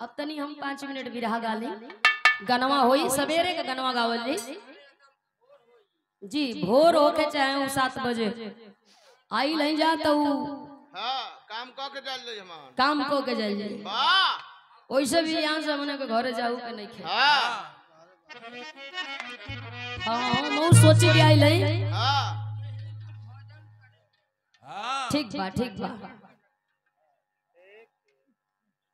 अब तनी हम 5 मिनट बिरहा गाली गनवा होई सवेरे का गनवा गावल जी भोर होके चाहे 7 बजे आई नहीं जा तो काम को के चल जाई हम काम को के चल जाई वाह ओइसे भी यहां से हमने के घरे जाऊ के नहीं खे हां मौ सोची के आई नहीं ठीक बा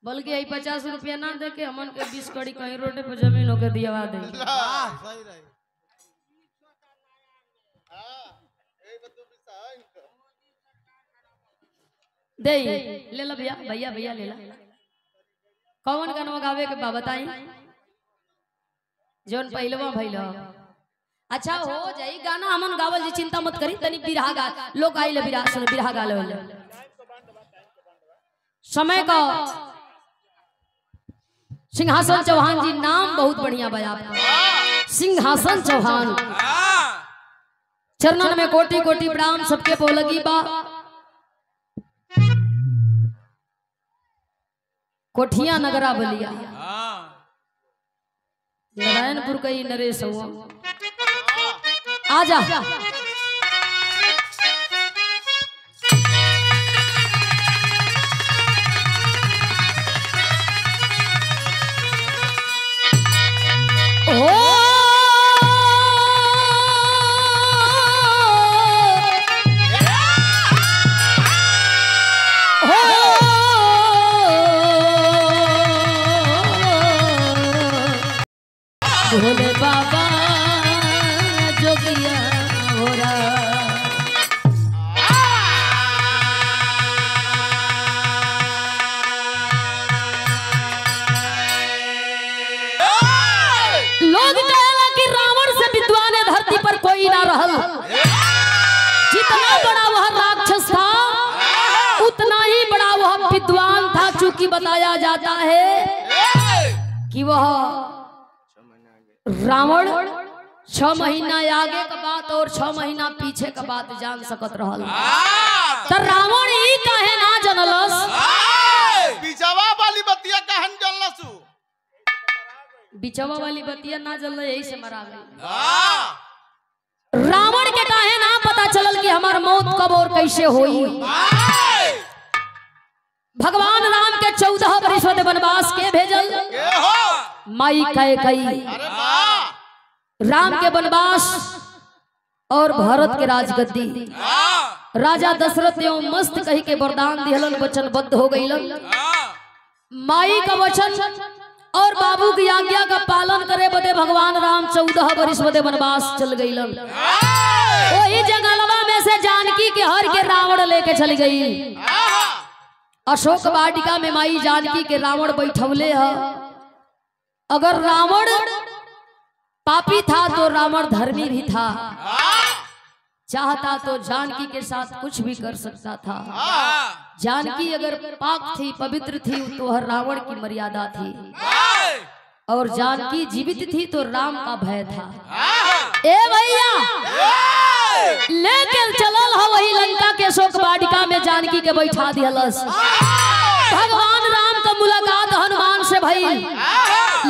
बल्कि यही 50 रुपया ना दे के हमन के 20 कड़ी कहीं रोड पे जमीन होके दियावा दे सही रही दे ले ला भैया भैया ले ला कौन गाना गावे के बा बताई जोन पहलवा भइल अच्छा हो जाई गाना हमन गावल जी चिंता मत करी तनी बिरहा गा लोग आइले बिरहा सुन बिरहा गा ले समय का सिंहासन चौहान जी नाम बहुत बढ़िया बा आपका सिंहासन चौहान चरणन में कोटि कोटि प्रणाम सबके बोलगी बा कोठिया नगरा बलिया नारायणपुर का ही नरेश हुआ आजा भोले बाबा जोगिया हो रहा लोग कहला कि रावण से विद्वान धरती पर कोई ना रहल जितना बड़ा वह राक्षस था उतना ही बड़ा वह विद्वान था चूंकि बताया जाता है कि वह रावण 6 महीना आगे का बात और 6 महीना पीछे का बात जान सकत रहल तो रावण ही काहे ना जनलस बिचवा वाली बतिया कहन जनलसु बिचवा वाली बतिया ना जनल यही से मरा गई रावण के काहे ना पता चलल कि हमार मौत कब और कैसे होई भगवान राम के 14 वर्ष वनवास के भेजल माई कहे कई राम के वनवास और भारत के राजगद्दी राजा दशरथ एवं मस्त कही के वरदान दिहलन वचनबद्ध हो गईलन माई का वचन और बाबू की आज्ञा का पालन करे बदे भगवान राम 14 वर्ष बदे वनवास चल गईलन वही जंगलवा में से जानकी के हर के रावण लेके चली गई अशोक वाटिका में माई जानकी के रावण बैठवले है अगर रावण पापी था तो रावण धर्मी भी था चाहता तो जानकी के साथ कुछ भी कर सकता था जानकी अगर पाक थी पवित्र थी तो हर रावण की मर्यादा थी और जानकी जीवित थी तो राम का भय था ए भैया लेकर चलल हो वही लंका के शोक वाटिका में जानकी के बैठा दिहलस भगवान राम का मुलाकात हनुमान से भइल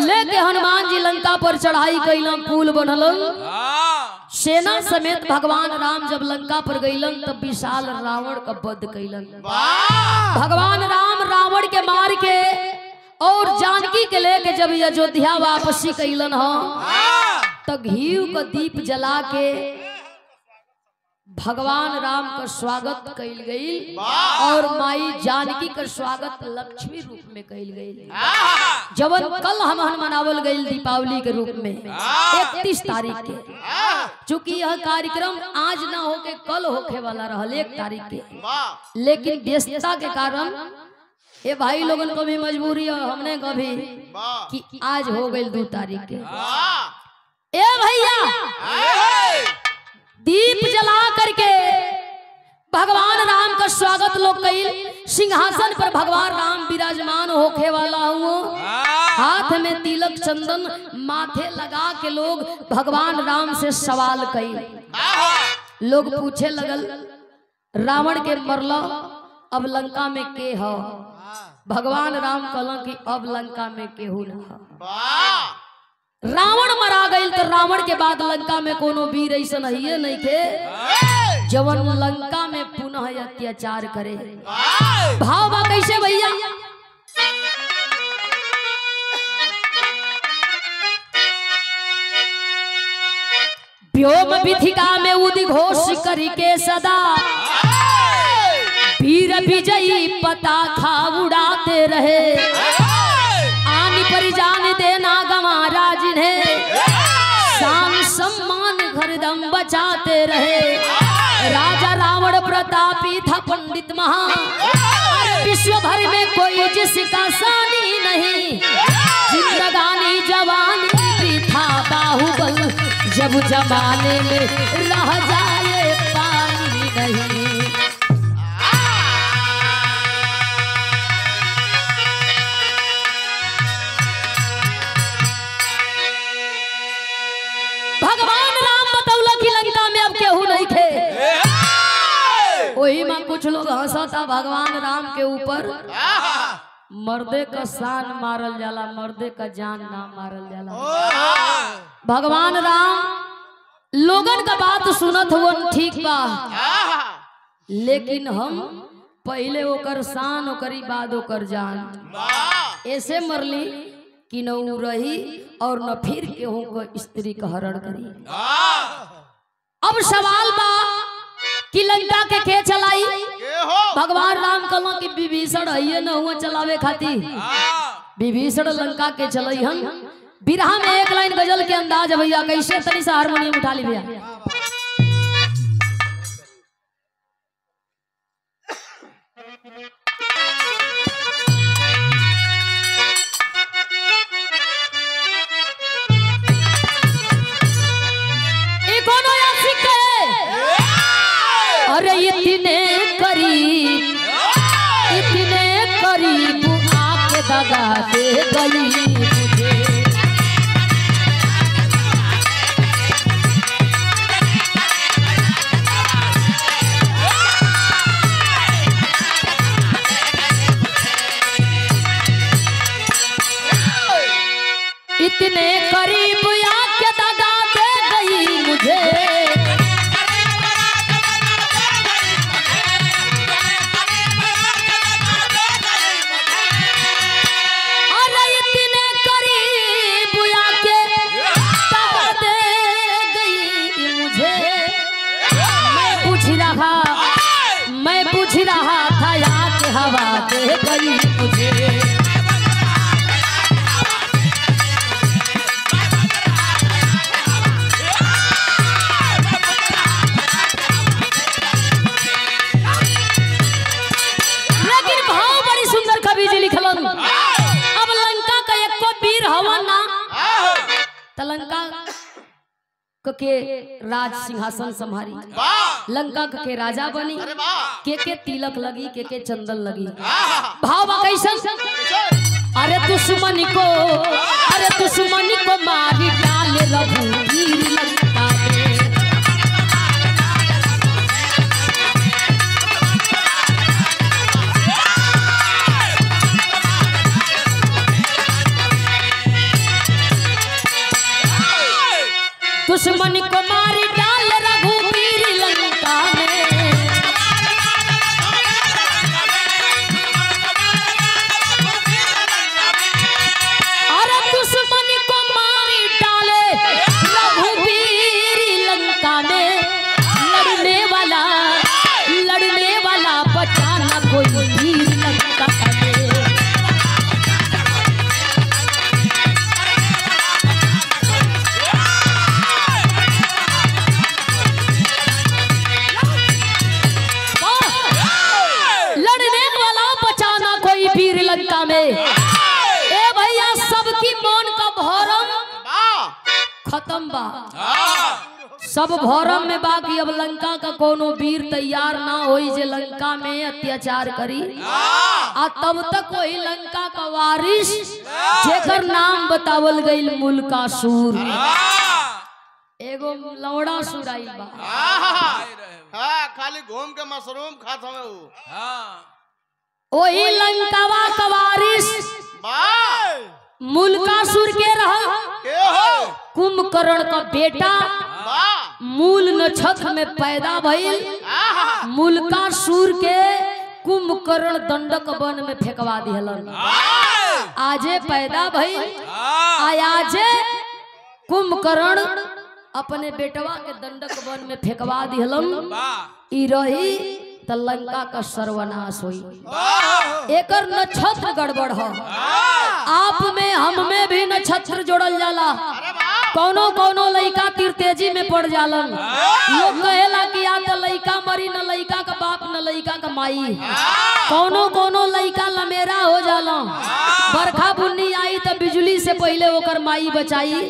लेके हनुमान जी लंका पर चढ़ाई कैलन पुल बनल सेना समेत भगवान राम जब लंका पर गईलन तब विशाल रावण का वध कैलन भगवान राम रावण के मार के और जानकी के लेके जब अयोध्या वापसी कैलन हो तो घी का दीप जला के भगवान राम का स्वागत कैल गई और माई जानकी का स्वागत लक्ष्मी रूप में कैल गई जवन कल हम मनावल गई दीपावली के रूप में 31 तारीख के चूंकि यह कार्यक्रम आज ना होके कल होके वाला रहल 1 तारीख के लेकिन व्यस्तता के कारण ये भाई लोगन को भी मजबूरी है हमने कभी कि आज हो गई 2 तारीख के ए भैया दीप जला करके भगवान राम का स्वागत लोग कईल सिंहासन पर भगवान राम विराजमान होके वाला हुआ हाथ में तिलक चंदन माथे लगा के लोग भगवान राम से सवाल कईल लोग पूछे लगल रावण के मरला अब लंका में के हो भगवान राम कहला कि अब लंका में केहू ना। वाह रावण मरा गई तो रावण के बाद लंका में कोनो वीर ऐसा नहीं नहीं थे जवन लंका में पुनः अत्याचार करे। भाव बा कैसे भैया? व्योम विधिका में उद्घोष करके सदा वीर विजयी पताखा उड़ाते रहे। आन पर जान देना गंवारा जिन्हें शान सम्मान घरदम बचाते रहे। राजा रावण प्रतापी था पंडित महा, विश्व भर में कोई जिसका सानी नहीं। जिंदगानी जवानी भी था बाहुबल, जब जमाने में रह जाए पानी नहीं। भगवान राम बतौला कि लंका में अब केहू नहीं थे। वही में कुछ लोग हंसा था भगवान राम के ऊपर। मर्दे का शान मारल जाला, मर्दे का जान ना मारल जाला। भगवान राम लोगन का बात सुनत हुआ ठीक बा, लेकिन हम पहले ओकर शान ओकरी बाद ओकर जान ऐसे मरली कि न उ रही और न फिर केहू को स्त्री का हरण करी। अब सवाल बा कि लंका के चलाई? भगवान राम कहला कि विभीषण है न हुआ चलावे खाती। विभीषण लंका के चलई हन। बिरहा में एक लाइन गजल के अंदाज भैया कैसे, तनी सा हारमोनियम उठा ली भैया। अरे इतने करीब आके दगा दे गई मुझे। इतने करीब आके दगा दे गई मुझे। मैं पूछ रहा था याद हवा दे गई मुझे। लेकिन भाव बड़ी सुंदर कवि जी लिखलन। अब लंका का एको वीर हवा ना तो लंका के राज सिंहासन संभारी, लंका के राजा बनी। के तिलक लगी, के चंदन लगी। भाव कैसन? अरे दुश्मन को मारी डाले रघुवीर लंका में। दुश्मन को मारी डाल रघुवीर लंका में। अरे दुश्मन को मारी डाले रघुवीर लंका में। लड़ने वाला बचाना कोई वीर लंका में। लंका में ए भैया सबकी मन का भरम खत्म बा। सब भरम में बा कि अब लंका का कोनो वीर तैयार ना होई जे लंका में अत्याचार करी। आ तब तक वही लंका का वारिस जेकर नाम बतावल गईल मुल्कासुर। एगो लौड़ा सुर आइल बा। हाँ खाली घूम के मशरूम खात हमें वो। वही लंकावा कवारिस मूलकासुर के रहा कुंभकर्ण का बेटा मूल नक्षत्र में पैदा भइल। मूलकासुर के कुंभकर्ण दंडक वन में फेंकवा दिहलन। आजे पैदा भइल आजे कुंभकर्ण अपने बेटवा के दंडक वन में फेंकवा दिहलन। ई रही त लंका का सर्वनाश हुई। एकर नक्षत्र गड़बड़ है। आप में हम में भी नक्षत्र जोड़ल जाला। कौनो कौनो लइका तीरतेजी में पड़ जालन। लोग कहेला कि या त लइका मरी न लइका का बाप न लइका का माई। कौनो कौनो लइका लमेरा हो जाला। बरखा बुन्नी आई त बिजली से पहले ओकर माई बचाई।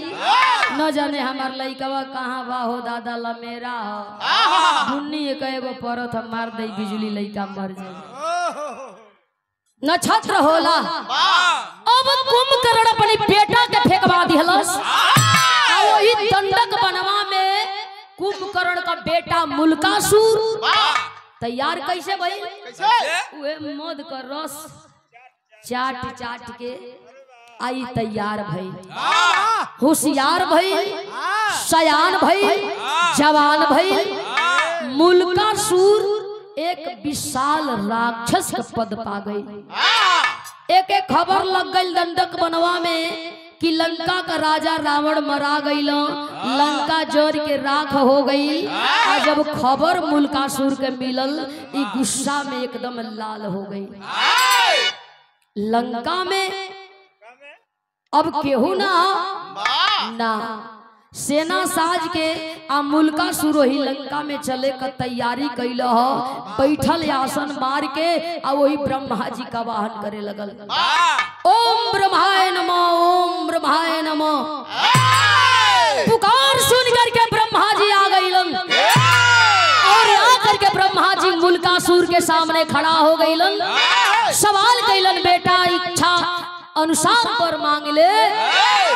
न जाने हमार लइकवा कहाँ बा हो दादा लमेरा हो। बुन्नी एक एगो परत हम मार दे बिजली लइका मर जाए। नक्षत्र होला। अब कुंभकर्ण अपनी बेटा के फेंकवा दिहलस। वही दंडक बनवा में कुंभकर्ण का बेटा मूलकासुर तैयार कैसे भई? वे मद का रस चाट चाट के आई तैयार भई। होशियार भई, सयान भई, जवान भई। मूलकासुर एक विशाल राक्षस का पद पा गई। एक एक खबर लग गई दंडक बनवा में कि लंका का राजा रावण मरा गई। लंका जर के राख हो गई। और जब खबर मूलकासुर के मिलल ई गुस्सा में एकदम लाल हो गई। लंका में अब केहू ना सेना साज के आ मूलकासुर ही लंका में चले का तैयारी कैल। बैठल आसन मार के आ वही ब्रह्मा जी का वाहन करे लगल। ओम ब्रह्माय नमः, ओम ब्रह्माय नमः। पुकार सुन करके ब्रह्मा जी आ गईलन। और आकर के ब्रह्मा जी मूलकासुर के सामने खड़ा हो गईलन। सवाल कैलन, बेटा इच्छा अनुसार पर मांग ले,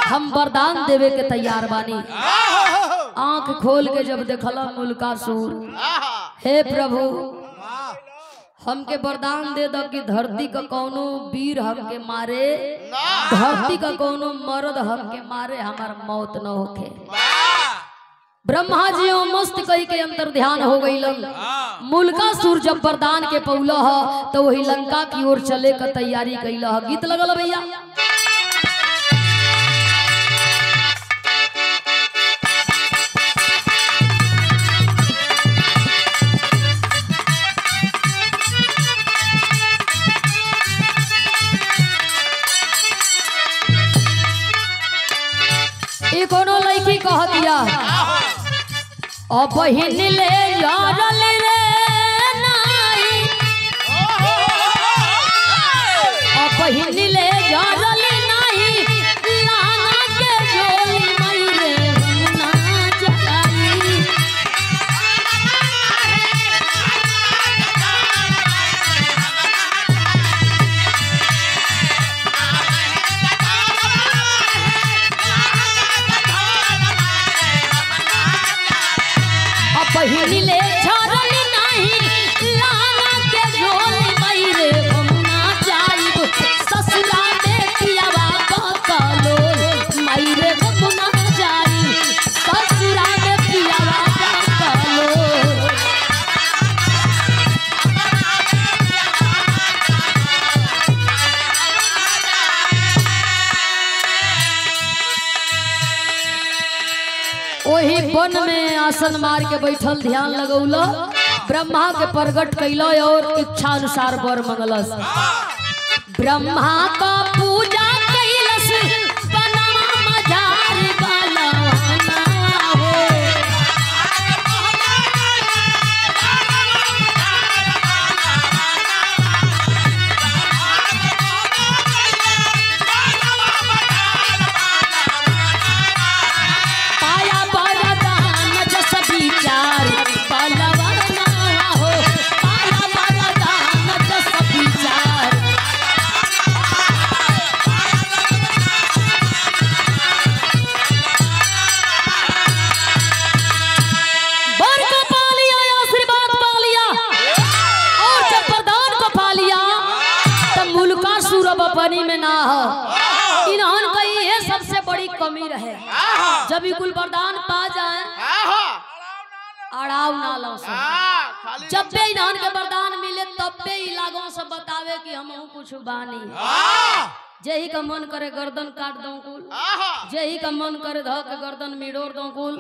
हम वरदान देवे के तैयार बानी। आंख खोल के जब देखला मूलकासुर, हे प्रभु हमके वरदान दे दो कि धरती का कौनो वीर हमके मारे, धरती का कौनो मर्द हमके मारे, हमार मौत न होके। ब्रह्मा जी मस्त कही के अंतर ध्यान हो गई। मूलकासुर जब वरदान के पौला ह तो वही लंका की ओर चले का तैयारी कैला। गीत लगल भैया। ये कोनो लड़की कह दिया बहिन ले यारल रे नाई, बहिन ले यारल नाई, लाना के जोली मई रे ना जगाई। बहिन ले झरल नहीं, लाना के झोली मई रे हम ना जाइब। ससुरा में पियावा बकलो मई रे हम ना जाइब। ससुरा में पियावा बकलो। वही वन में आसन मार के बैठल ध्यान लगौला। ब्रह्मा के प्रगट कैल और इच्छा अनुसार वर मंगलस। ब्रह्मा का पूजा कैलस बनवा मजार बलवाना हो। पाया वरदान जस विचार बलवाना हो। पाया वरदान जस विचार इन्हन का ये सबसे बड़ी कमी रहे। जब ई कुल वरदान पा जाए अड़ाव ना लो सब। जब भी इन्हन के वरदान मिले तब भी ई लागों से बतावे कि हम कुछ बानी। जेही का मन करे गर्दन काट दो कुल, जेही का मन करे ध के गर्दन मिडोर दो कुल,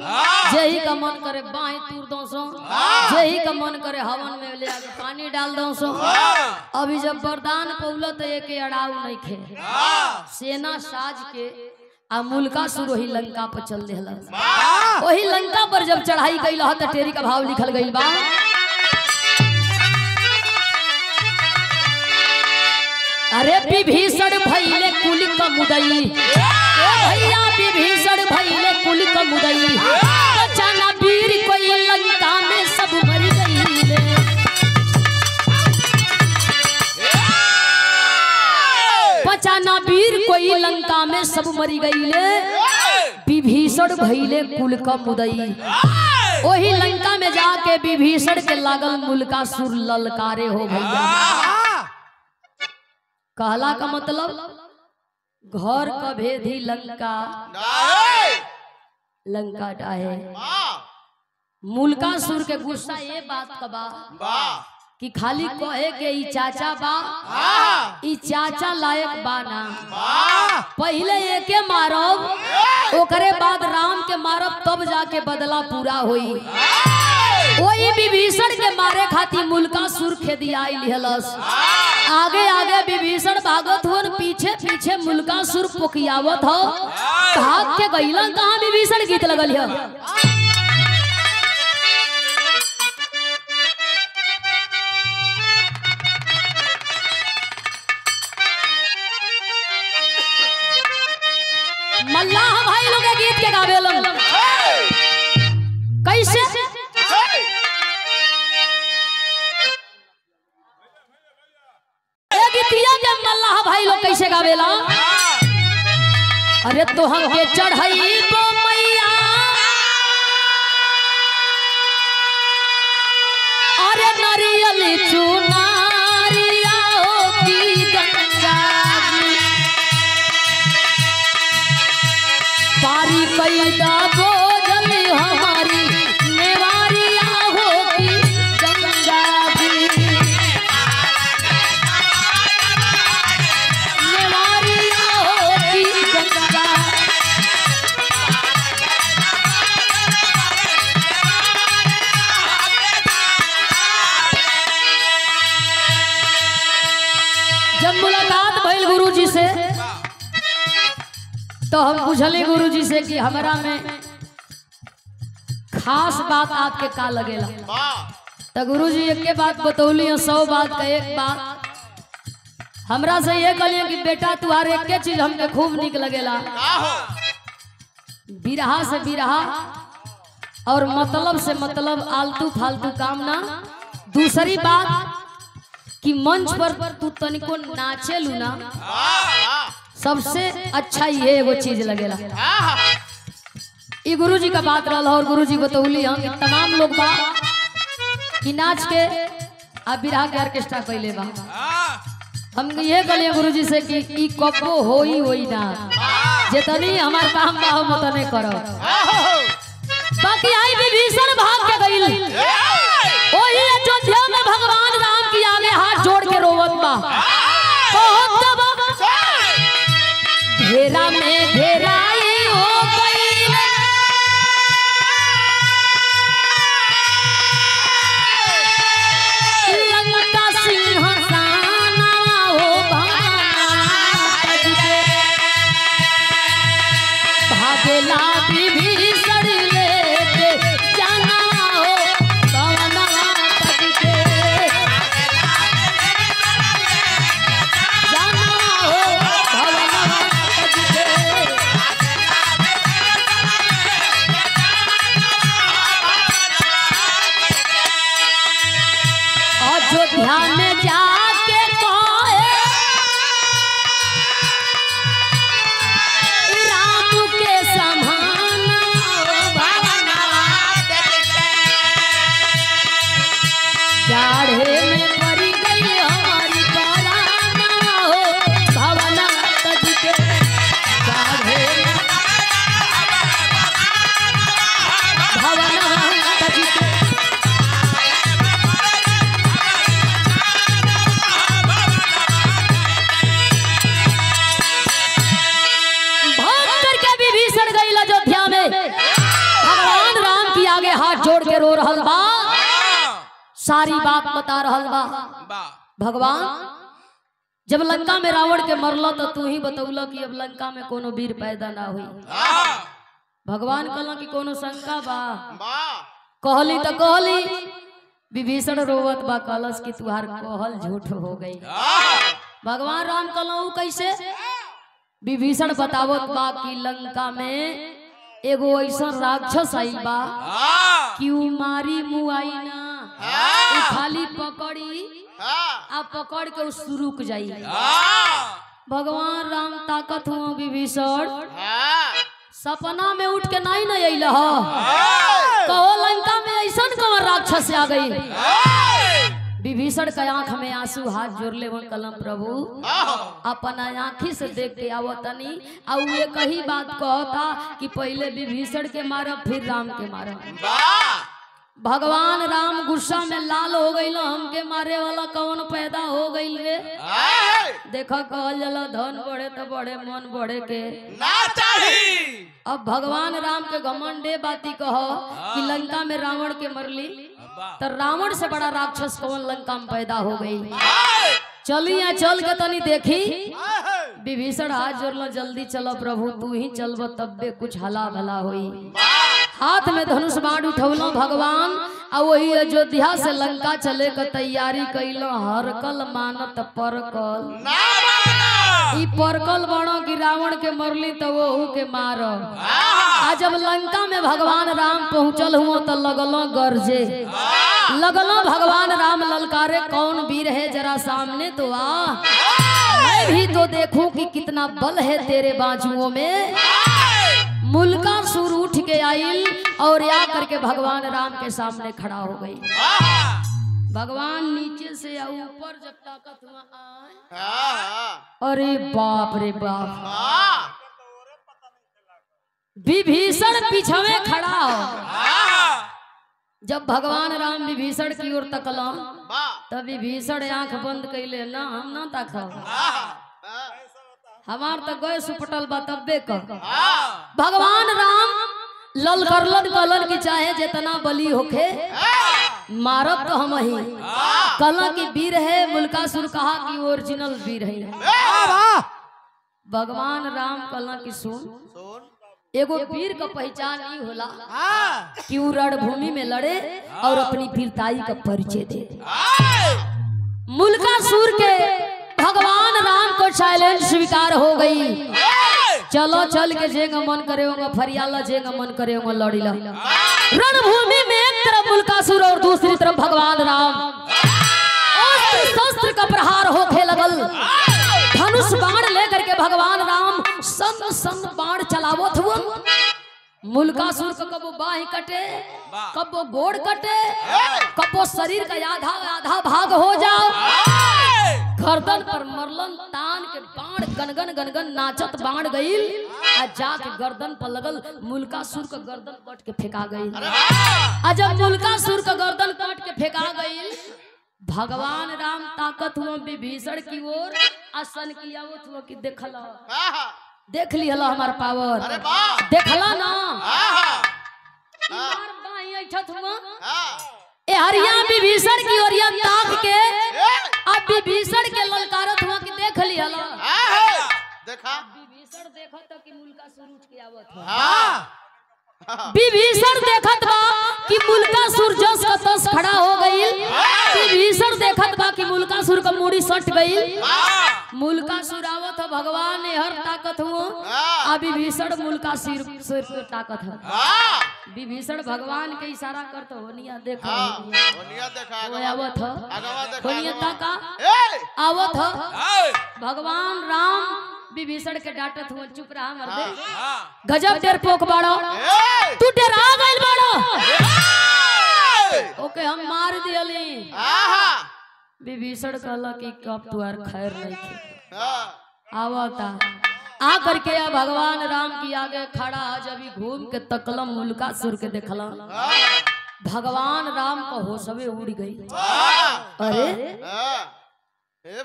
जेही का मन करे बाहें तूर दो सो, जेही का मन करे हवन में ले आके पानी डाल दो सो। अभी जब वरदान पौलो तो एक अड़ाव नहीं खे। सेना साज के आ मुल्कासुर वही लंका पर चल देला। वही लंका पर जब चढ़ाई कइल ह त टेरी का भाव लिखल गइल बा। अरे विभीषण भइले कुल का मुदई, ओ भैया विभीषण भइले कुल का मुदई, बचाना वीर कोई लंका में सब मर गइले। बचाना वीर कोई लंका में सब मर गइले। विभीषण भइले कुल का मुदई। वही लंका में जाके विभीषण के लागल मुल्कासुर ललकारे हो भैया। कहला का मतलब घर का भेदी लंका लंका डाहे। मुल्कासुर के गुस्सा ये बात का बा कि खाली कहे के ई चाचा बा, ई चाचा लायक बा ना। पहले एके मारब ओकरे बाद राम के मारब तब जाके बदला पूरा होई। वही विभीषण के मारे खातिर मुल्कासुर खेदियाई लिहलस। आगे आगे विभीषण भागत हो, पीछे पीछे मुल्कासुर पोकियावत हो। भाग के गइलन कहां विभीषण गीत लगल है। मल्लाह भाई लोग गीत के गावेलन कैसे। मल्लाह भाई लोग कैसे गावेला। अरे तो हम के चढ़ाई तो मैया, अरे नारियल चुनारिया की गंगा पारी कैदा बोझल हमारी नेवारिया होगी गंगा जी। जब मुलाकात भइल गुरुजी से तो हम पूछले गुरुजी से कि हमरा में खास बात आपके का लगेला। तो गुरुजी एक के बात बतौली 100 बात का एक बात हमरा से ये कहलिए कि बेटा तुम्हारे एक के चीज हमके खूब निक लगेला, बिरहा से बिरहा और मतलब से मतलब आलतू फालतू काम ना। दूसरी बात कि मंच पर तू तनिको नाचे लू ना, सबसे अच्छा ये एगो चीज लगेला। ये गुरुजी का बात रहा और गुरुजी बतौली हम कि तमाम लोग बा कि नाच के आ बिरहा के ऑर्केस्ट्रा कैले बा। हम ये कहलिए गुरुजी से कि ई कबो होई ना, जितनी हमार काम बा हम उतने करो। बाकी आई विभीषण भाग के गइल, ओही अयोध्या में भगवान राम की आगे हाथ जोड़ के रोवत बा। घेरा में घेराई हो गई, लंका सिंहासन हो भागेला विभीषण लेके जाना हो भवना तज के, जाना हो भवना तज के। अयोध्या में जाके कहे राम के समान सारी बात बता रहल बा। भगवान जब लंका में रावण के मरल तो तू ही बतौल कि अब लंका में कोनो वीर पैदा ना हुई। भगवान कहला कि कोनो शंका बा? कहली तो कहली। विभीषण रोवत बा, कहलस कि तुहार कहल झूठ हो गई। भगवान राम कहला ऊ कैसे? विभीषण बतावत बा कि लंका में एगो ऐसा राक्षस आई बा कि ऊ मारी मुआई ना, ऊ खाली पकड़ी आ पकड़ के उस रुक जाई। भगवान राम ताकत हुआ विभीषण सपना में उठ के नहीं न अइल कहो लंका में ऐसा कौन राक्षस आ गई। विभीषण के आंख में आंसू, हाथ जोड़ ले कलम प्रभु अपना आंखी से देख के आवतनी और ये कही बात कहता कि पहले विभीषण के मारब फिर राम के मारब। भगवान राम गुस्सा में लाल हो गई, हमके मारे वाला कौन पैदा हो गई रे। देखा कहल जला धन बढ़े तो बढ़े मन बढ़े के ना चाहिए। अब भगवान राम के घमंडे बाती कहो कि लंका में रावण के मरली तो रावण से बड़ा राक्षस कौन लंका में पैदा हो गई। चलिए चल के तनी देखी। विभीषण हाथ जोड़ल, जल्दी चलो प्रभु, तू ही चलब तब्बे कुछ हला भला होई। हाथ में धनुष बाण उठौलो भगवान आ वही अयोध्या से लंका चले के तैयारी कैलो। हरकल मानत परकल, ई परकल बनो कि रावण के मरली तो वो के मारो। आ जब लंका में भगवान राम पहुंचल हुआ तो लगलो गरजे, लगलो भगवान राम ललकारे, कौन वीर है जरा सामने तो आ, मैं भी तो देखूं कि कितना बल है तेरे बाजुओं में। मुल्कासुर उठ के आई और या करके भगवान राम के सामने खड़ा हो गई। भगवान नीचे से या ऊपर जब ताकत हुआ आए, अरे बाप रे बाप, विभीषण पीछे में खड़ा हो। जब भगवान राम विभीषण की ओर तकला तब विभीषण आंख बंद कैले, ना हम ना ताकब, हमार तो गए सुपटल बा तब्बे क। भगवान राम ललकरलन कलन की चाहे जितना बली होखे मारब तो हम ही कला की वीर है। मुल्कासुर कहा कि ओरिजिनल वीर है। भगवान राम कला की सुन, एगो वीर का पहचान नहीं होला कि वो रणभूमि में लड़े और अपनी वीरताई का परिचय दे। मुल्कासुर के भगवान राम को चैलेंज स्वीकार हो गई। चलो चल के जेगा मन करे होगा फरियाला, जेगा मन करे होगा लड़ीला। रणभूमि में एक तरफ मुल्कासुर और दूसरी तरफ भगवान राम, शस्त्र का प्रहार होके लगल। धनुष बाण लेकर के भगवान राम सन सन बाण चलावत हुआ। मुल्कासुर का कबो बाही कटे, कबो गोड़ कटे, कबो शरीर का आधा आधा भाग हो जाओ। गर्दन पर मरलन तान के बाण गनगन गनगन नाचत बाण गईल आ जाके गर्दन पर लगल। मुल्कासुर का गर्दन कट के फेंका गईल। आ जब मुल्कासुर का गर्दन कट के फेंका गईल, भगवान राम ताकत हुआ विभीषण की ओर आसन किया हुआ कि देखला, देख ली हला हमार पावर, देखला ना मार बाई ऐठत हुआ। ए हरिया विभीषण की ओरिया ताक के अब विभीषण के ललकारत हुआ कि देख ली हला। देखा विभीषण देखत कि मुल्कासुर उठ के आवत है। विभीषण देखत बा कि मुल्कासुर जस का तस खड़ा हो गईल। विभीषण देखत बा कि मुल्कासुर का मुड़ी सट गईल। मुल्कासुर आवत है, भगवान ने हर ताकत हुआ। अब विभीषण मुल्कासुर सिर पे ताकत है। विभीषण भगवान के इशारा करत होनिया देखा, होनिया देखा वो आवत है, अगवा देखा होनिया ताका आवत है। भगवान राम विभीषण के डांटत हुआ, चुप रहा मर्दे, गजब डर पोक बाड़ो, तू डरा गइल बाड़ो, ओके हम मार दियली। विभीषण कहला कि कब तुआर खैर नहीं थे। आवता आ करके अब भगवान राम की आगे खड़ा, जब घूम के तकलम मुल्कासुर के देखला, भगवान राम का होशवे उड़ गई। अरे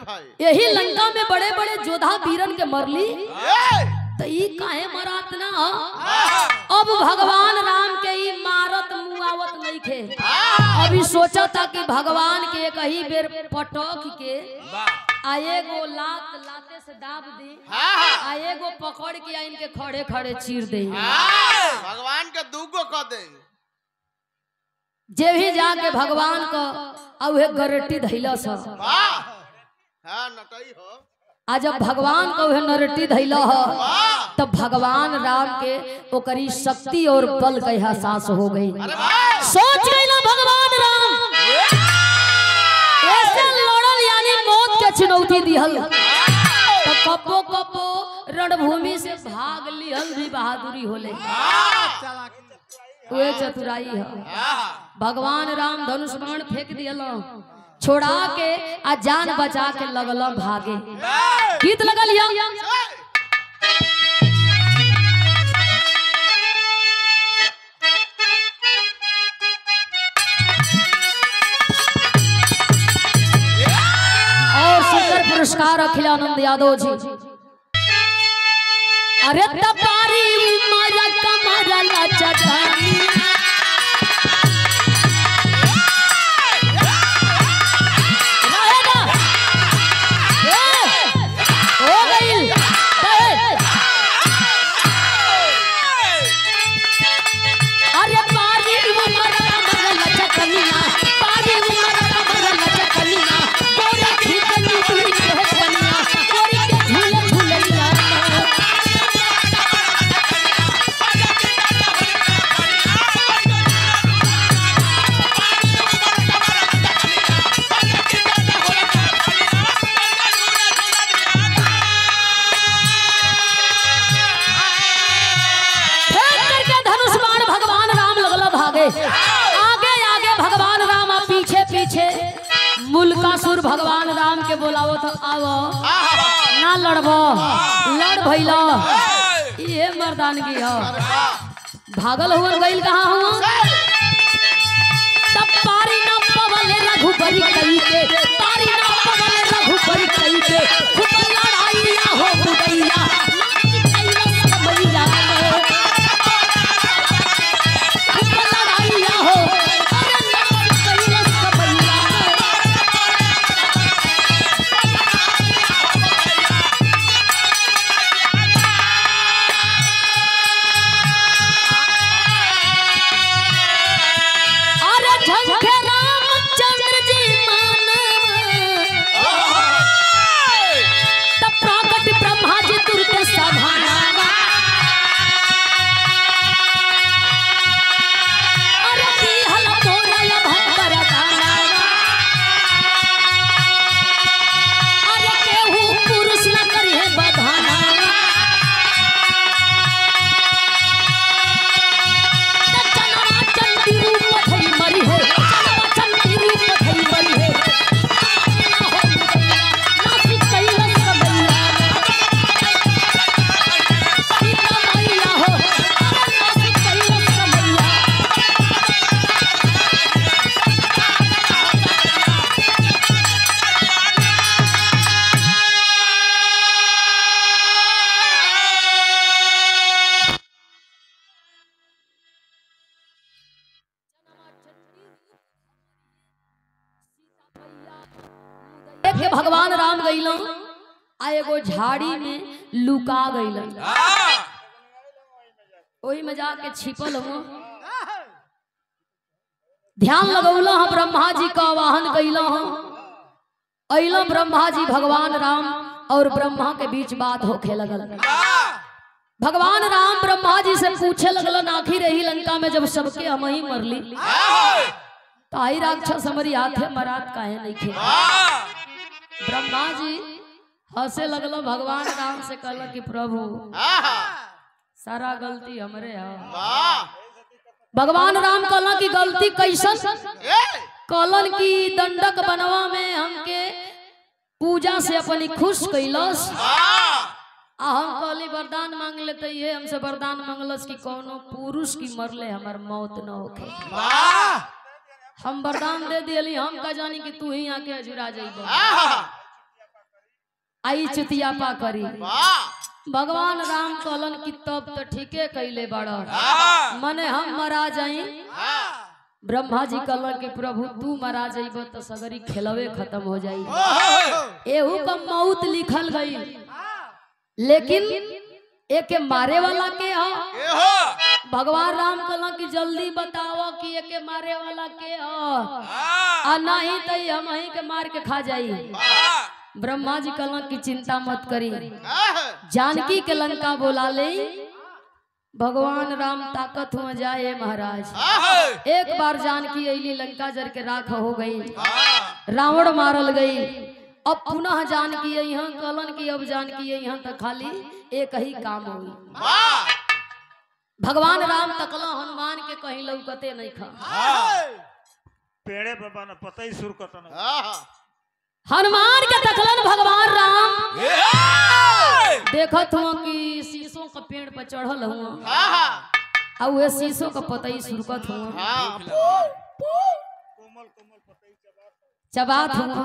भाई यही लंका में बड़े बड़े जोधा वीरन के मरली तो ई काहे मरात ना। अब भगवान राम के ई मारत मुआ आवत नहीं खे। अभी सोचा था कि भगवान के कहीं बेर पटक के आएगो लाते से दाब दे, आएगो पकड़ के इनके खड़े खड़े चीर दे। भगवान के दूगो कह दे। जे भी जाके भगवान को औहे गरटी धैला सा। हाँ नटई हो। आज जब भगवान को नरटी धैला हो तब भगवान राम के ओकरी शक्ति और बल का एहसास हो गई। सोच गई ना भगवान राम ऐसे लड़ल यानी मौत के चुनौती दिहल तो कपो कपो रणभूमि से भाग लिहल भी बहादुरी होले। वे चतुराई है। भगवान राम धनुष बाण फेंक दियल छोड़ा के आ जान बचा के लगल भागे। गीत लगल और सुंदर पुरस्कार अखिलानंद यादव जी। अरे तपारी उमर कमर लचकानी आगे आगे भगवान राम पीछे पीछे मुल्कासुर भगवान राम के बोलावो तो आवो ना लड़बो लड़ भइलो ये मर्दानगी हो। भागल हुआ गइल कहाँ हुआ तब पारी ना पवले रघुपति कई के पारी ना पवले रघुपति कई के खूब लड़ाइया हो बुदैया के भगवान राम गइल आ एगो झाड़ी में लुका गइल ओही में जाके छिपल हो। ध्यान लगौला हम ब्रह्मा जी का आवाहन कैला हम अइला ब्रह्मा जी भगवान राम और ब्रह्मा के बीच बात होखे लगल। भगवान राम ब्रह्मा जी से पूछे लगलन आखिर रही लंका में जब सबके हम ही मरली तो आई राक्षस हमारी हाथे मरात काहे नहीं खे। ब्रह्मा जी हंसे लगलो भगवान राम से कहला कि प्रभु सारा गलती हमरे है। भगवान राम कहला कि गलती कैसन कहलन कि दंडक बनवा में हमके पूजा से अपनी खुश कैलस हम कहली वरदान मांग लेते ये हमसे वरदान मांगलस कि कोनो पुरुष की मरले हमार मौत न होखे। हम वरदान दे दिली हम का जानी कि तू ही आके अजुरा जाइबो आई चुतियापा करी। भगवान राम कहलन कि तब तो ठीके कैले बड़ा मने हम मरा जाई ब्रह्मा जी कहलन कि प्रभु तू मारा जाइब तो सगरी खेलवे खत्म हो जाई। एहू का मौत लिखल गई, लेकिन एके मारे वाला के ह? भगवान राम कहलन कि जल्दी बताओ कि एके मारे वाला के ह, आ नहीं तो हम ही के मार के खा जाई। ब्रह्मा जी कहलन कि चिंता मत करी, जानकी के लंका बोला ले। भगवान राम ताकत हुआ जाए महाराज। एक बार जानकी अली लंका जर के राख हो गई, रावण मारल गई। अब पुनः जानकी यहाँ कहलन कि अब जानकी यहाँ तक खाली एक ही काम हुई। भगवान राम तकला हनुमान के कहीं लौकते नहीं खा। पेड़े बाबा ने पता ही सुर कतन हनुमान के तकलन भगवान राम देखत हुआ कि शीशों का पेड़ पर चढ़ल हुआ, और वह शीशों का पतई सुरकत हुआ, चबात हुआ।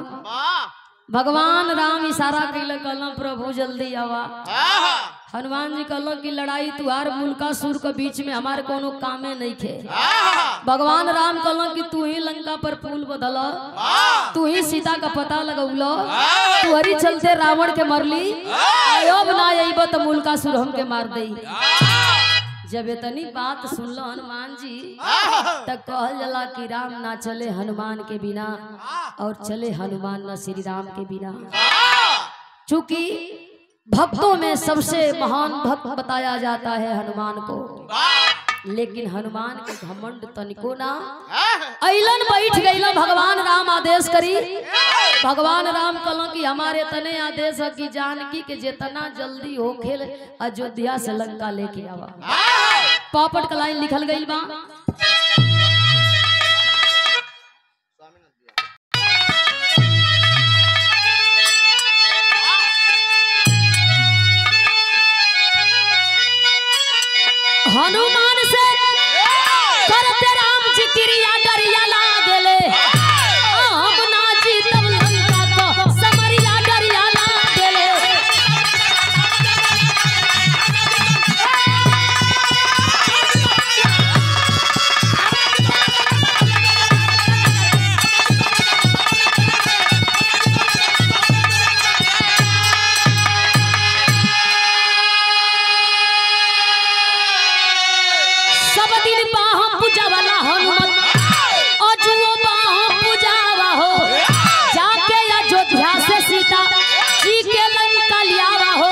भगवान राम इशारा कैल, कहल प्रभु जल्दी आवा। हनुमान जी कहल कि लड़ाई तुहार मुल्कासुर के बीच में हमारे कोनो कामे नहीं थे। भगवान राम कहल कि तू ही लंका पर पुल बदल, तू ही सीता का पता लगौल, तुहरी चलते रावण के मरली, अब ना अइब तो मुल्कासुर हमके मार दई। जब इतनी बात सुनलो हनुमान जी तब कहल जला कि राम ना चले हनुमान के बिना, और चले हनुमान ना श्री राम के बिना। चूंकि भक्तों में सबसे महान भक्त बताया जाता है हनुमान को, लेकिन हनुमान के घमंड तनिको ना। अइलन बैठ गइला, भगवान राम आदेश करी। भगवान राम कहलन कि हमारे तने आदेश है कि जानकी के जितना जल्दी हो खेल अयोध्या से लंका लेके आवा। पापट का लाइन लिखल गई बा, हनुमान से करते राम जी क्रिया डरिया लागले, हम ना जीतब लंका को समरिया डरिया लागले। सब दिन बाह पूजा वाला हनुमान, अजुओ बाह पूजावा हो, जाके अयोध्या से सीता जी के लंका लियावा हो।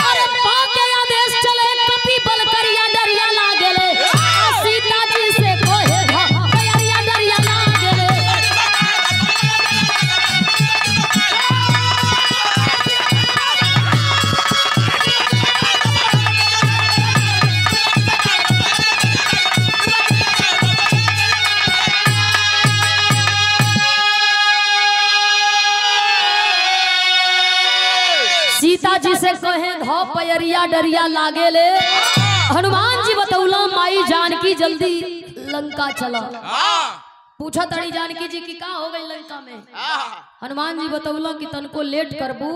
अरे पाके आदेश चले कपि बल करिया डरिया लागले, सीता जी से कोहे करिया डरिया लागले। सीता जी से कहे धो पैरिया डरिया लागेले। हनुमान जी बतौला माई जानकी जल्दी लंका चला। पूछा तड़ी जानकी जी की का हो गई लंका में। हनुमान जी बतौला कि तनको लेट करबू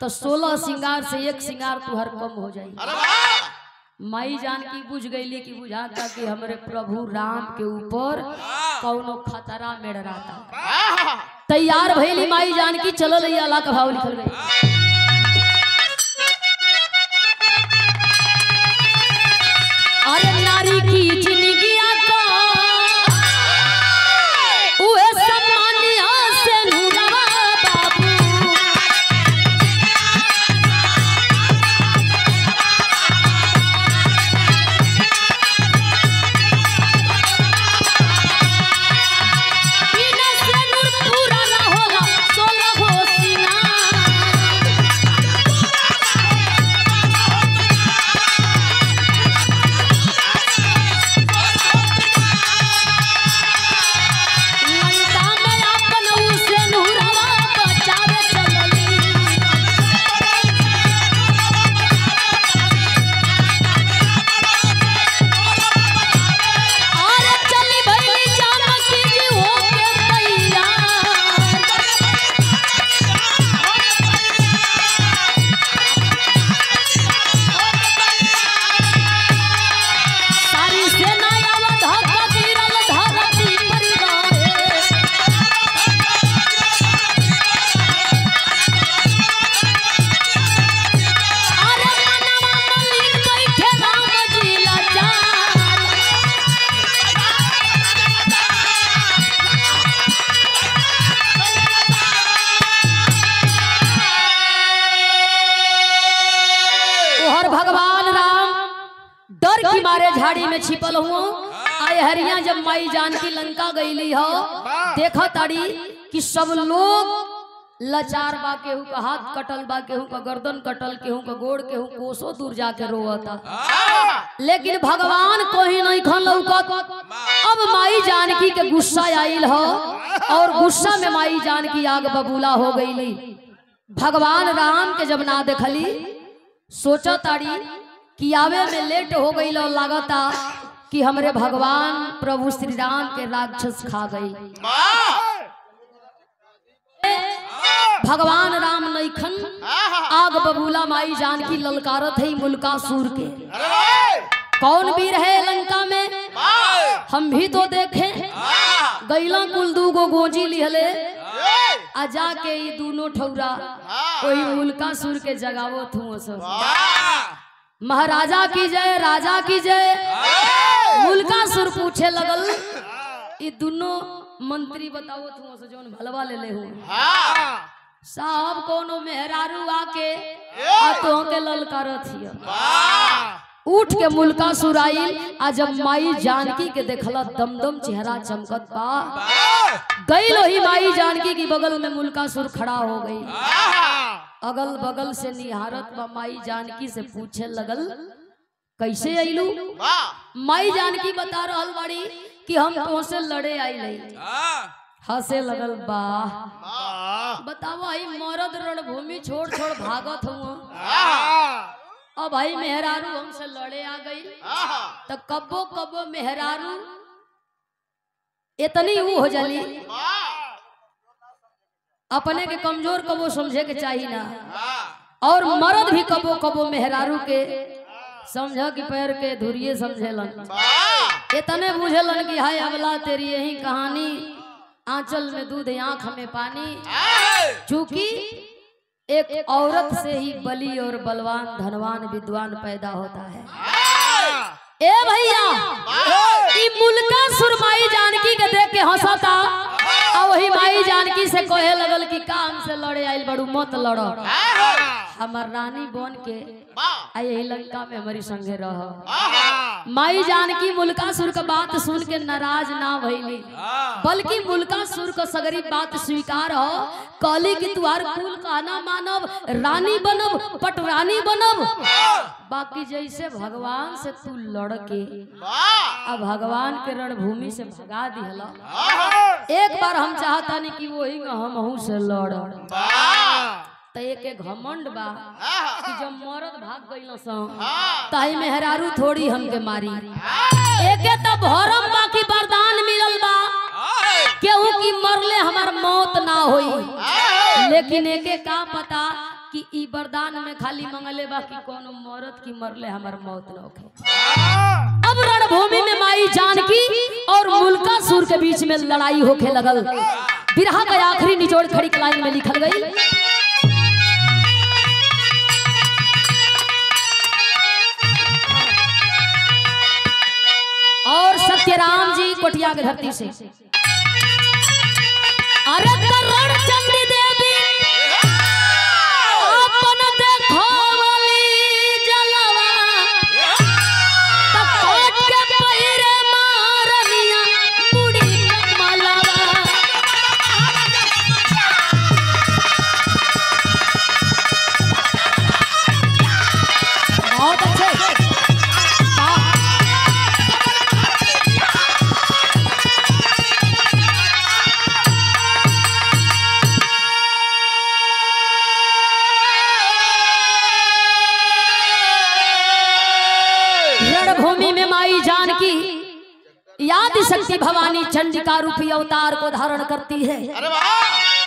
तो 16 श्रृंगार से एक श्रृंगार तुहर कम हो जाई। माई जानकी बुझ गई कि बुझाता कि हमारे प्रभु राम के ऊपर कौनो खतरा मेड़ रहा। तैयार भइली माई जानकी, चलल अल्लाह का भाव लिखल गई। अरे नारी की जिंदगिया को उहे सम्मानिया से नूरवा बाबू। बिना से नूर पूरा ना होला 16 हो सिंगार। डर की मारे झाड़ी में छिपल हुआ। आए हरिया जब माई जानकी लंका गईली हो, देखा ताड़ी कि सब लोग लाचार बा, केहू का हाथ कटल बा, केहू का गर्दन कटल, केहू का गोड़, केहू कोसों दूर जाके रोता, लेकिन भगवान को ही नहीं खन लौकत। अब माई जानकी के गुस्सा आइल हो और गुस्सा में माई जानकी आग बबूला हो गईली। भगवान राम के जब ना देखली, सोचा ताड़ी कि आवे में लेट हो गई, और लागता कि हमरे भगवान प्रभु श्री राम के राक्षस खा गई। भगवान राम नैखन, आग बबूला माई जानकी ललकारत है मुल्कासुर के। कौन वीर है लंका में, हम भी तो देखे। गैला कुल दूगो गोजी लिहले, आ जाके ये दोनों ठौरा वही मुल्कासुर के जगावत हुआ सब। महाराजा की जय, राजा की जय। मुल्कासुर पूछे लगल, ये दोनों मंत्री बताओ तुम से जोन भलवा ले ले हो साहब, कोनो मेहरारू आके आ तो के ललकारत हिय। उठ के मुल्कासुर आइल, आ जब माई जानकी के देखला दमदम चेहरा चमकत बा, गई लोही माई जानकी की बगल में मुल्कासुर खड़ा हो गई। अगल बगल से निहारत बा, माई जानकी से पूछे लगल कैसे आइलू। माई जानकी बता रहल बाड़ी कि हम तुमसे लड़े आइल। हंसे लगल, बा बताओ आई मरद रणभूमि छोड़ छोड़ भागत हुआ, अब भाई मेहरारू हमसे लड़े आ गई, तो कब्बो कब्बो मेहरारू इतनी वो हो जाली, अपने के कमजोर कबो समझे के चाहिए ना, और मर्द भी कबो कबो मेहरारू के समझ कि पैर के धुरिये समझेलन। इतने बुझेलन कि हाय अगला तेरी यही कहानी, आंचल में दूध आंख में पानी। चूंकि एक औरत से ही बली और बलवान धनवान विद्वान पैदा होता है। ए भैया, मुल्कासुर माई जानकी के देख के हंसता, और वही माई जानकी से कहे लगल कि काम से लड़े आइल बड़ू, मत लड़ो, हमार रानी बन के यही लंका में हमारी संगे रह। माई जानकी मुल्कासुर का बात सुन के नाराज ना भइली, बल्कि मुल्कासुर को सगरी बात स्वीकार हो, कहली कि तुहार कुल कहना मानब, रानी बनब, पटरानी बनब, बाकी जैसे भगवान से तू लड़ के अब भगवान के रणभूमि से भगा दिहला, एक बार हम चाहता नहीं कि वही हम से लड़। तो एक घमंड बा कि जब मरद भाग गइल ताई मेहरारू थोड़ी हमके मारी। एके तो भरम बा कि वरदान मिलल बा, केहू की मरले हमार मौत ना होई, लेकिन एके का पता कि ई वरदान में खाली मंगले बा कि कोनो मरद की मरले हमार मौत ना होखे। अब रणभूमि में माई जानकी और मुल्कासुर के बीच में लड़ाई होके लगल। बिरहा का आखिरी निचोड़ खड़ी लाइन में लिखल गई, और सत्यराम जी कोटिया की धरती से, अरे करण चंडी देवी अपन देखो वाली जलवा, तब कोट के पहिरे मारनिया मुड़ी मलवा। बहुत अच्छे। रणभूमि में माई जानकी याद शक्ति भवानी चंडिका रूपी अवतार को धारण करती है,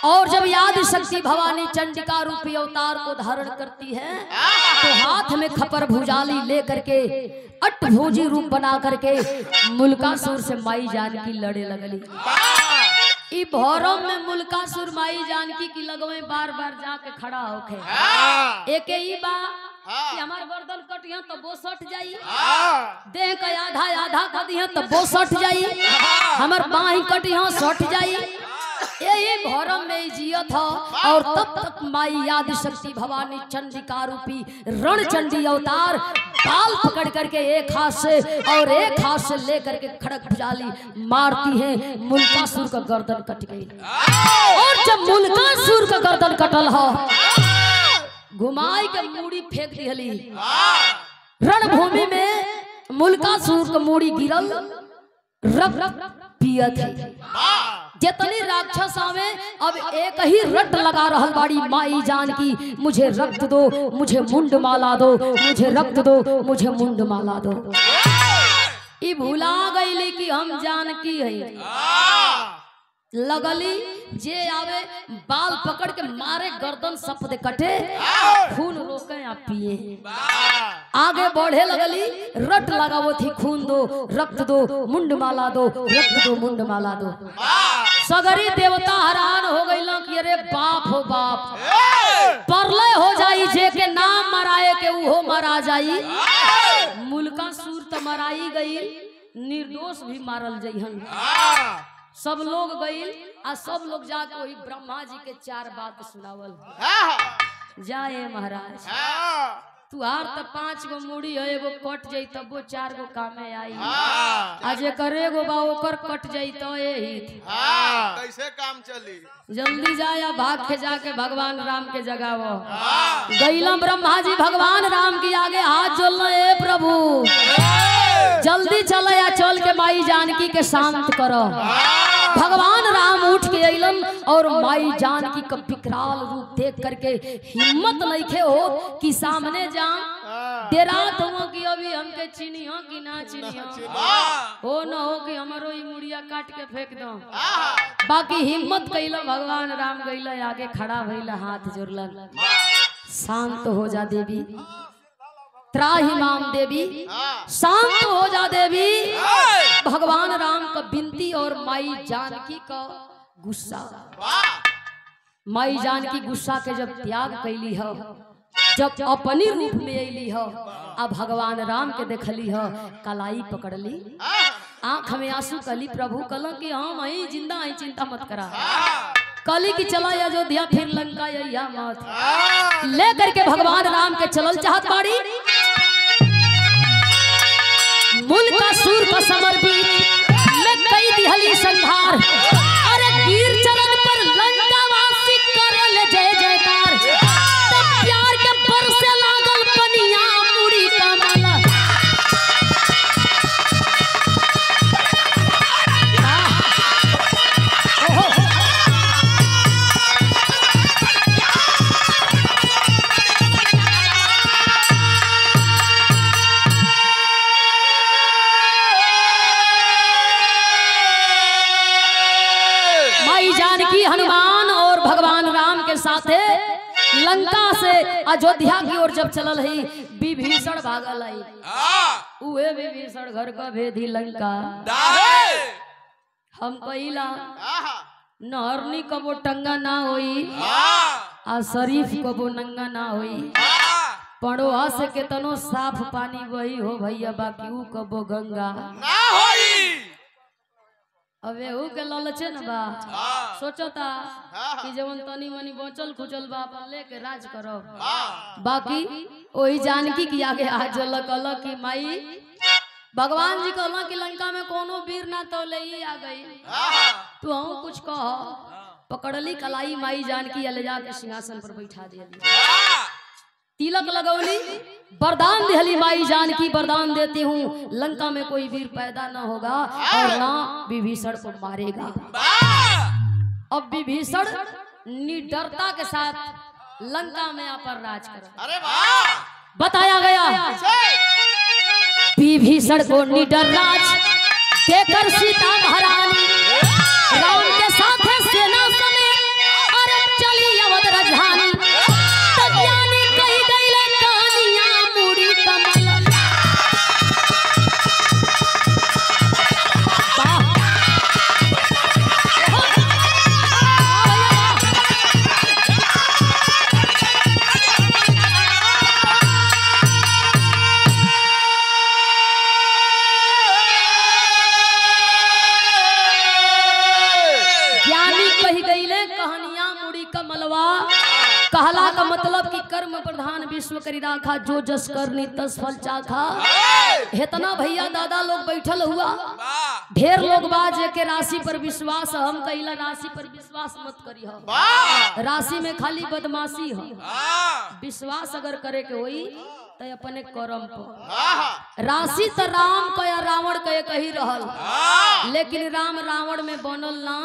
और जब याद शक्ति भवानी चंडिका रूपी अवतार को धारण करती है तो हाथ में खपर भुजाली लेकर के अष्टभुजी रूप बना करके मुल्कासुर से माई जानकी लड़े लगली। ई भौरव में मुल्कासुर माई जानकी की लगवे बार बार जाके खड़ा होके, एक ही बा कि हमार गर्दन कटिया तो वो सट जाई, देह का आधा आधा कर दिया तो वो सट जाई, हमार बाही कटिया सट जाई। यही भौरव में जियत हो, और तब तक माई याद शक्ति भवानी चंडिका रूपी रण चंडी अवतार बाल पकड़ करके एक हाथ से और एक हाथ से लेकर के खड़क भुजाली मारती है, मुल्कासुर का गर्दन कट गई। और जब मुल्कासुर का गर्दन कटल हो, घुमाई के मूड़ी फेंक दिहली रणभूमि में। मुल्कासुर का मूड़ी गिरल, रक्त पियत है। जितनी राक्षस आवे अब एक ही रट लगा रहल बाड़ी माई जानकी, मुझे रक्त दो, मुझे मुंड माला दो, मुझे रक्त दो, मुझे मुंड माला दो। ई भुला गईली कि हम जानकी है। लगली जे आवे बाल पकड़ के मारे, गर्दन सप दे कटे, खून रोके या पिए। आगे बढ़े लगली, रट लगावो थी, खून दो, रक्त दो, मुंड माला दो, रक्त दो, मुंड माला दो। सगरी देवता हैरान हो गई कि अरे बाप हो बाप, परलय हो जाई, जे के नाम मराए के वो मरा जाई। मुल्कासुर तो मराई गई, निर्दोष भी मारल जइहन। सब लोग गईल आ सब लोग जाके वही ब्रह्मा जी के 4 बात सुनावल। जाए महाराज, तुहार तो 5 गो मुड़ी है, एगो कट जाई तब वो 4 गो कामे आई। आज करे गो बा ओकर कट जाई तो यही कैसे काम चली। जल्दी जाया, भाग के जाके भगवान राम के जगावो। गईलम ब्रह्मा जी भगवान राम की आगे हाथ जोड़ना, ए प्रभु जल्दी चल या चल के माई जानकी के शांत करो। भगवान राम उठ के अइलन और माई जानकी का विकराल रूप देख करके हिम्मत नहीं हो कि सामने जा। डेरात हो कि अभी हमके चिन्हियो कि ना चिन्हियो, हो न हो कि हमारो ई मुड़िया काट के फेंक दो। बाकी हिम्मत कैला, भगवान राम गइला आगे खड़ा भइला, हाथ जोड़लन। शांत हो जा देवी, त्राहिमाम देवी, शांत हो जा देवी। भगवान राम का बिनती और माई जानकी का गुस्सा। माई जानकी गुस्सा के जब त्याग कैली हो, जब अपनी रूप में अली हो, अब भगवान राम के देखली हो, कलाई पकड़ली, आंख में आंसू कली। प्रभु कल कि हम आई जिंदा आई, चिंता मत करा। कली की चला अयोध्या फिर लंका या मत ले करके भगवान राम के चलल चाहत बाड़ी। मुल्कासुर का समर्पित में कई दिहली संहार। अरे वीर चरण पर लंकावासी करल जय जयकार। तब प्यार के बरसे लागल पनिया मुड़ी का माला। हनुमान और भगवान राम के साथे लंका से अयोध्या की ओर जब चलल है, विभीषण भागल है। उहे विभीषण घर का भेदी लंका। हम कहिला नहरनी कबो टंगा ना होई, आ शरीफ कबो नंगा ना होई। पड़ोहा से केतनो साफ पानी वही हो भैया, बाकी ऊ कबो गंगा ना होई। अबे ऊ के ललचे न बा, सोचता कि जवन तनी मनी बचल खुचल बा अपन लेके राज करो। बाकी वही जानकी की आगे हाथ जलक अलग कि माई भगवान जी कहला कि लंका में कोनो वीर ना तो ले ही आ गई, तू हम कुछ कह। पकड़ली कलाई माई जानकी ले जाके सिंहासन पर बैठा दिया, तिलक लगौली, वरदान दिहली माई जानकी, वरदान देती हूँ लंका में कोई वीर पैदा न होगा और ना विभीषण को मारेगा। अब विभीषण निडरता के साथ लंका में पर राज करा। अरे वाह! बताया गया विभीषण को निडर राज देकर सीता महारानी राम के साथ सेना समेत अरे चली अवध राजधानी। कहला का मतलब कि कर्म प्रधान विश्व करी राखा, जो जस करनी तस फल चाखा। इतना भैया दादा लोग बैठल हुआ, ढेर लोग बाज के राशि पर विश्वास, हम कहिला राशि पर विश्वास मत करी हो, राशि में खाली बदमाशी हो। विश्वास अगर करे के होई तो अपने कर्म पर। राशि तो राम का या रावण का कही रहल, लेकिन राम रावण में बनल ना,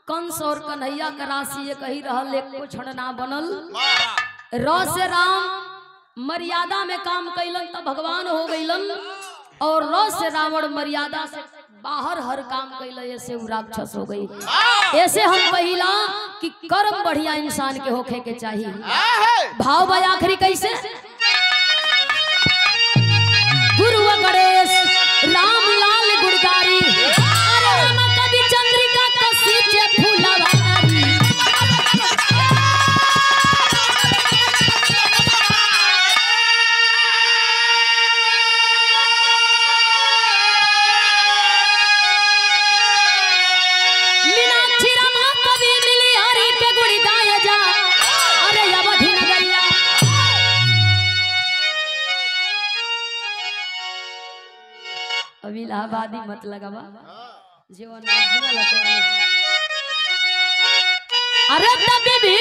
कंस और कन्हैया का राशि एक ही रहल, एक को क्षण ना बनल। र से राम मर्यादा में काम कैलन तो भगवान हो गईलन, और र से रावण मर्यादा से बाहर हर काम कैल, ऐसे वो राक्षस हो गई। ऐसे हम कहिला कि कर्म बढ़िया इंसान के होखे के चाहिए। भाव भाई आखिरी कैसे, गुरु गणेश राम लाल गुड़गारी, अरे राम कवि चंद्रिका कसी जे फूलवारी। मीनाक्षी रमा कवि मिली हरि के गुड़ी गाय जा, अरे अवधि नगरिया। अभी इलाहाबादी मत लगावा, जीवन अरे तब भी